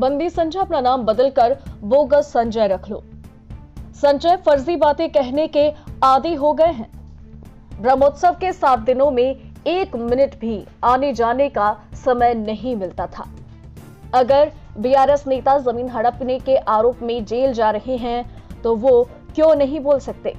बंदी संजय अपना नाम बदलकर बोगस संजय रख लो। संजय फर्जी बातें कहने के आदी हो गए हैं। ब्रह्मोत्सव के 7 दिनों में 1 मिनट भी आने जाने का समय नहीं मिलता था। अगर बीआरएस नेता जमीन हड़पने के आरोप में जेल जा रहे हैं तो वो क्यों नहीं बोल सकते।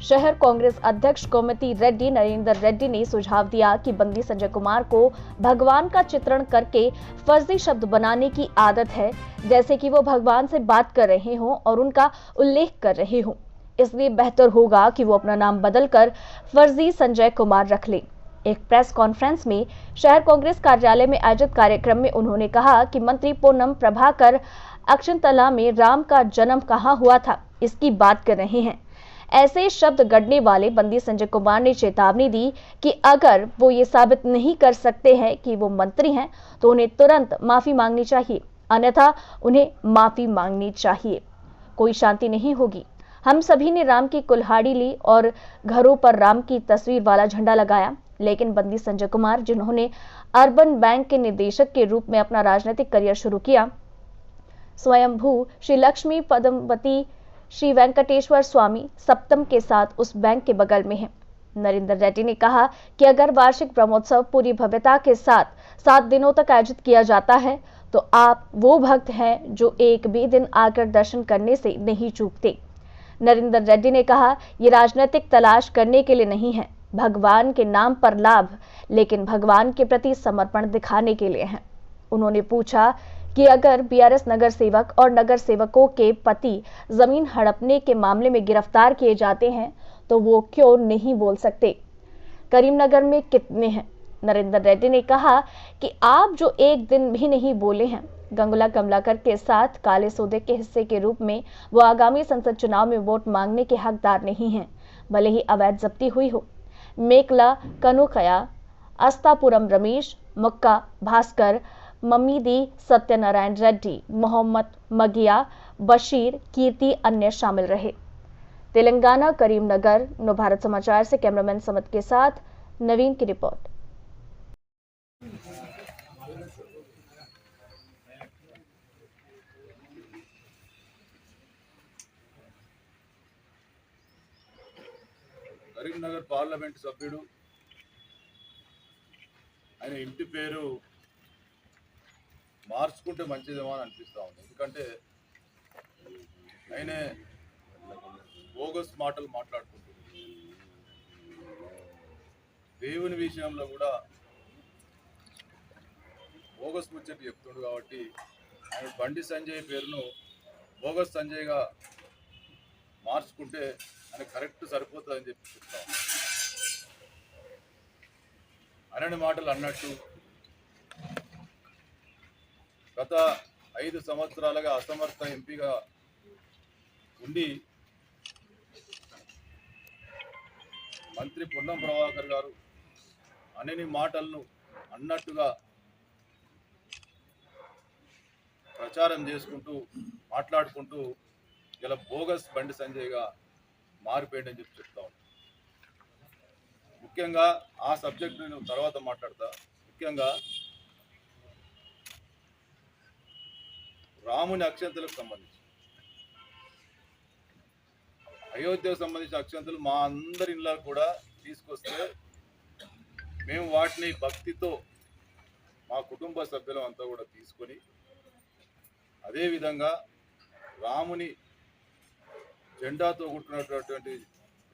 शहर कांग्रेस अध्यक्ष कोमती रेड्डी नरेंद्र रेड्डी ने सुझाव दिया कि बंदी संजय कुमार को भगवान का चित्रण करके फर्जी शब्द बनाने की आदत है, जैसे कि वो भगवान से बात कर रहे हों और उनका उल्लेख कर रहे हों। इसलिए बेहतर होगा कि वो अपना नाम बदलकर फर्जी संजय कुमार रख लें। एक प्रेस कॉन्फ्रेंस में शहर कांग्रेस कार्यालय में आयोजित कार्यक्रम में उन्होंने कहा कि मंत्री पूनम प्रभाकर अक्षंतला में राम का जन्म कहाँ हुआ था, इसकी बात कर रहे हैं। ऐसे शब्द गढ़ने वाले बंदी संजय कुमार ने चेतावनी दी कि अगर वो ये साबित नहीं कर सकते हैं कि वो मंत्री हैं तो उन्हें तुरंत माफी मांगनी चाहिए, अन्यथा उन्हें माफी मांगनी चाहिए। कोई शांति नहीं होगी। हम सभी ने राम की कुल्हाड़ी ली और घरों पर राम की तस्वीर वाला झंडा लगाया, लेकिन बंदी संजय कुमार, जिन्होंने अर्बन बैंक के निदेशक के रूप में अपना राजनीतिक करियर शुरू किया, स्वयंभू श्री लक्ष्मी पद्मवती श्री वेंकटेश्वर स्वामी सप्तम के साथ उस बैंक के बगल में है। नरेंद्र रेड्डी ने कहा कि अगर वार्षिक ब्रह्मोत्सव पूरी भव्यता के साथ 7 दिनों तक आयोजित किया जाता है तो आप वो भक्त हैं जो एक भी दिन आकर दर्शन करने से नहीं चूकते। नरेंद्र रेड्डी ने कहा, ये राजनीतिक तलाश करने के लिए नहीं है, भगवान के नाम पर लाभ, लेकिन भगवान के प्रति समर्पण दिखाने के लिए है। उन्होंने पूछा कि अगर बीआरएस नगर सेवक और नगर सेवकों के पति जमीन हड़पने के मामले में गिरफ्तार किए जाते हैं तो वो क्यों नहीं बोल सकते। करीमनगर में कितने हैं। नरेंद्र रेड्डी ने कहा कि आप जो एक दिन भी नहीं बोले हैं, गंगुला कमलाकर के साथ काले सौदे के हिस्से के रूप में वो आगामी संसद चुनाव में वोट मांगने के हकदार नहीं हैं, भले ही अवैध जब्ती हुई हो। मेकला कनुकया, अस्तापुरम रमेश, मुक्का भास्कर, मम्मीदी सत्यनारायण रेड्डी, मोहम्मद मगिया, बशीर, कीर्ति अन्य शामिल रहे। तेलंगाना करीमनगर, नवभारत समाचार से कैमरामैन समत के साथ नवीन की रिपोर्ट। కరీంనగర్ పార్లమెంట్ సభ్యుడు ఆయన ఇంటి పేరు మార్చుకుంటే మంచిదేమో అని అనిపిస్తూ ఉంది. ఎందుకంటే ఆయనే బోగస్ మాటలు మాట్లాడుకుంటున్నారు. దేవుని విషయంలో కూడా బోగస్ ముచ్చట చెప్తుండు కాబట్టి ఆయన బండి సంజయ్ పేరును బోగస్ సంజయ్గా మార్చుకుంటే ఆయన కరెక్ట్ సరిపోతుందని చెప్పి చెప్తా ఉన్నాను. అనని మాటలు అన్నట్టు గత 5 సంవత్సరాలుగా అసమర్థ ఎంపీగా ఉండి మంత్రి పొన్నం ప్రభాకర్ గారు అనని మాటలను అన్నట్టుగా ప్రచారం చేసుకుంటూ మాట్లాడుకుంటూ ఇలా బోగస్ బండి సంజయ్గా మారిపోయిందని చెప్పి చెప్తా ఉన్నాను. ముఖ్యంగా ఆ సబ్జెక్ట్ నేను తర్వాత మాట్లాడతా. ముఖ్యంగా రాముని అక్షంతలకు సంబంధించి, అయోధ్యకు సంబంధించిన అక్షంతలు మా అందరి ఇళ్ళ కూడా తీసుకొస్తే మేము వాటిని భక్తితో మా కుటుంబ సభ్యులం అంతా కూడా తీసుకొని అదేవిధంగా రాముని జెండాతో కుట్టినటువంటి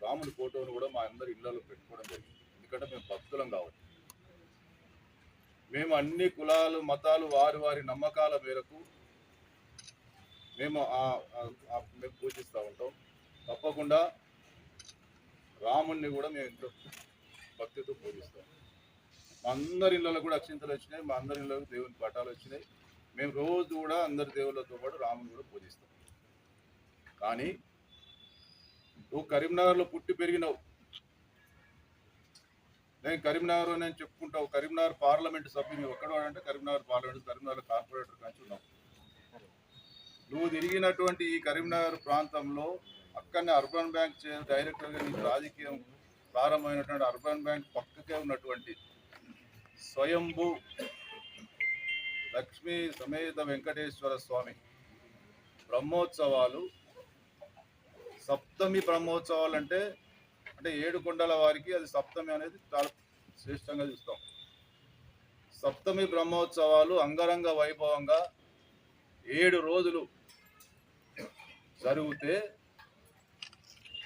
రాముని ఫోటోను కూడా మా అందరి ఇళ్లలో పెట్టుకోవడం జరిగింది. ఎందుకంటే మేము భక్తులం కాబట్టి మేము అన్ని కులాలు మతాలు వారి నమ్మకాల మేరకు మేము పూజిస్తూ ఉంటాం. తప్పకుండా రాముణ్ణి కూడా మేము ఎంతో భక్తితో పూజిస్తాం. మా అందరి ఇళ్ళలో కూడా అక్షింతలు వచ్చినాయి, మా అందరి ఇళ్ళలో దేవుని పటాలు వచ్చినాయి. మేము రోజు కూడా అందరి దేవుళ్ళతో పాటు రాముని కూడా పూజిస్తాం. కానీ నువ్వు కరీంనగర్లో పుట్టి పెరిగినావు, నేను కరీంనగర్లో నేను చెప్పుకుంటావు. కరీంనగర్ పార్లమెంట్ సభ్యుని ఒక్కడు అంటే కరీంనగర్ పార్లమెంట్, కరీంనగర్ కార్పొరేటర్ కంచున్నావు. నువ్వు తిరిగినటువంటి ఈ కరీంనగర్ ప్రాంతంలో అక్కడనే అర్బన్ బ్యాంక్ డైరెక్టర్గా నీకు రాజకీయం ప్రారంభమైనటువంటి అర్బన్ బ్యాంక్ పక్కకే ఉన్నటువంటి స్వయంభూ లక్ష్మీ సమేత వెంకటేశ్వర స్వామి బ్రహ్మోత్సవాలు, సప్తమి బ్రహ్మోత్సవాలు అంటే 7 కొండల వారికి అది సప్తమి అనేది చాలా శ్రేష్టంగా చూస్తాం. సప్తమి బ్రహ్మోత్సవాలు అంగరంగ వైభవంగా 7 రోజులు జరిగితే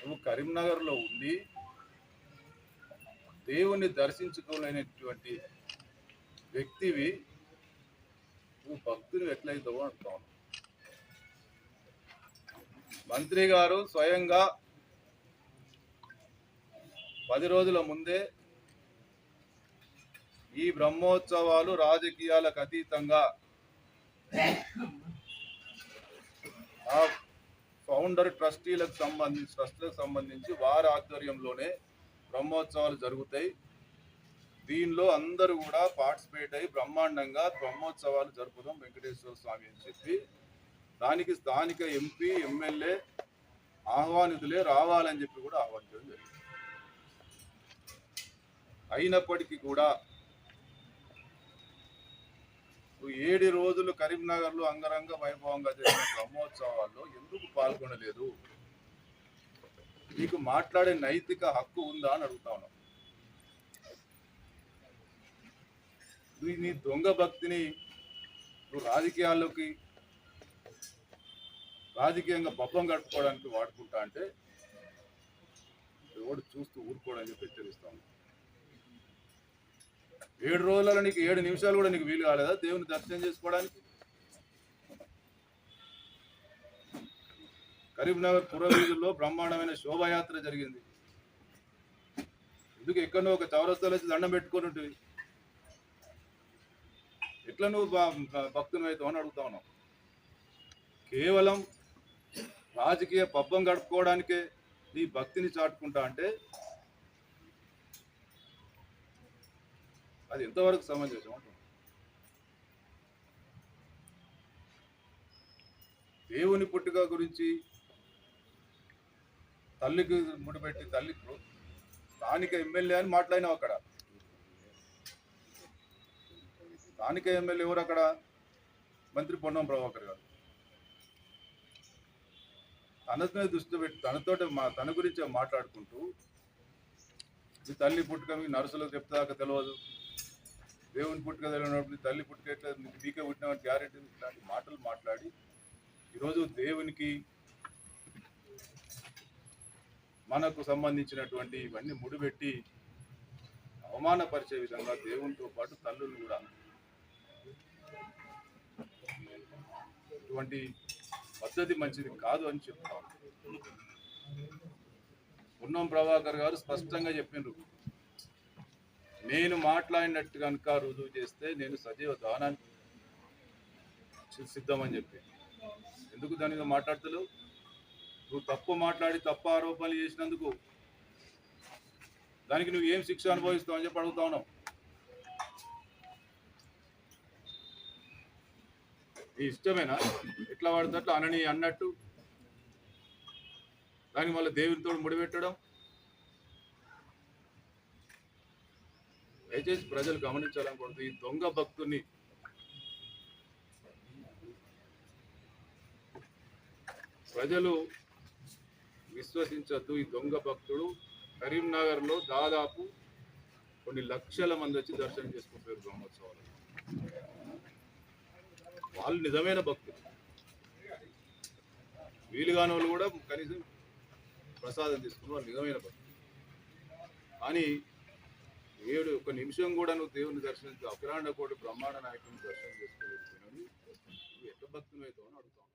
నువ్వు కరీంనగర్లో ఉండి దేవుణ్ణి దర్శించుకోలేనటువంటి వ్యక్తివి, నువ్వు భక్తులు ఎట్లయితావో అంటావు. మంత్రి గారు స్వయంగా 10 రోజుల ముందే ఈ బ్రహ్మోత్సవాలు రాజకీయాలకు అతీతంగా ఆ ఫౌండర్ ట్రస్టులకు సంబంధించి వారి ఆధ్వర్యంలోనే బ్రహ్మోత్సవాలు జరుగుతాయి. దీనిలో అందరూ కూడా పార్టిసిపేట్ అయ్యి బ్రహ్మాండంగా బ్రహ్మోత్సవాలు జరుపుదాం వెంకటేశ్వర స్వామి అని చెప్పి దానికి స్థానిక ఎంపీ, ఎమ్మెల్యే ఆహ్వానితులే రావాలని చెప్పి కూడా ఆహ్వానించడం జరిగింది. అయినప్పటికీ కూడా 7 రోజులు కరీంనగర్లో అంగరంగ వైభవంగా జరిగిన బ్రహ్మోత్సవాల్లో ఎందుకు పాల్గొనలేదు? నీకు మాట్లాడే నైతిక హక్కు ఉందా అని అడుగుతా ఉన్నాం. నీ దొంగ భక్తిని నువ్వు రాజకీయంగా పబ్బం గడుపుకోవడానికి వాడుకుంటా అంటే ఎవడు చూస్తూ ఊరుకోవడానికి చెప్పి హెచ్చరిస్తాను. 7 రోజులలో నీకు 7 నిమిషాలు కూడా నీకు వీలు కాలేదా దేవుని దర్శనం చేసుకోవడానికి? కరీంనగర్ పురవీధుల్లో బ్రహ్మాండమైన శోభాయాత్ర జరిగింది. ఎందుకు ఎక్కడో ఒక చౌరస్తాలో వచ్చి దండం పెట్టుకొని ఉంటుంది? ఎట్లా నువ్వు భక్తుని అవుతావు అని అడుగుతా ఉన్నావు. కేవలం రాజకీయ పబ్బం గడుపుకోవడానికే నీ భక్తిని చాటుకుంటా అంటే అది ఎంతవరకు సమంజసం అంటున్నావు? దేవుని పుట్టుక గురించి తల్లికి ముడిపెట్టి తల్లికి స్థానిక ఎమ్మెల్యే అని మాట్లాడినావు. అక్కడ స్థానిక ఎమ్మెల్యే ఎవరు? అక్కడ మంత్రి పొన్నం ప్రభాకర్ గారు. తనతో దృష్టి పెట్టి తన గురించి మాట్లాడుకుంటూ ఈ తల్లి పుట్టుక మీకు నర్సులకు చెప్తాక తెలియదు, దేవుని పుట్టుక తెలియనప్పుడు తల్లి పుట్టుక ఎట్లా మీకే పుట్టిన గ్యారెంటీ, ఇట్లాంటి మాటలు మాట్లాడి ఈరోజు దేవునికి మనకు సంబంధించినటువంటి ఇవన్నీ ముడిపెట్టి అవమానపరిచే విధంగా దేవునితో పాటు తల్లులు కూడా ఇటువంటి పద్ధతి మంచిది కాదు అని చెప్తాం. పొన్నం ప్రభాకర్ గారు స్పష్టంగా చెప్పిండ్రు, నేను మాట్లాడినట్టు కనుక రుజువు చేస్తే నేను సజీవ దానానికి సిద్ధమని చెప్పి. ఎందుకు దాని మీద మాట్లాడతలేవు? నువ్వు తప్పు మాట్లాడి తప్పు ఆరోపణలు చేసినందుకు దానికి నువ్వు ఏం శిక్ష అనుభవిస్తావు అని చెప్పి అడుగుతా ఉన్నావు. నీ ఇష్టమేనా? ఎట్లా వాడితే అట్లా అనని అన్నట్టు దానికి మళ్ళీ దేవునితో ముడిపెట్టడం? దయచేసి ప్రజలు గమనించాలనుకుంటుంది, ఈ దొంగ భక్తుని ప్రజలు విశ్వసించద్దు. ఈ దొంగ భక్తుడు కరీంనగర్లో దాదాపు కొన్ని లక్షల మంది వచ్చి దర్శనం చేసుకుంటారు బ్రహ్మోత్సవాలు. వాళ్ళు నిజమైన భక్తులు. వీలుగాని వాళ్ళు కూడా కనీసం ప్రసాదం తీసుకున్న వాళ్ళు నిజమైన భక్తులు. కానీ 1 నిమిషం కూడా నువ్వు దేవుని దర్శనం, అఖిలాండ కోటి బ్రహ్మాండ నాయకుని దర్శనం చేసుకోలేదు. నువ్వు ఎట్లా భక్తులు అవుతావు అని అడుగుతావు.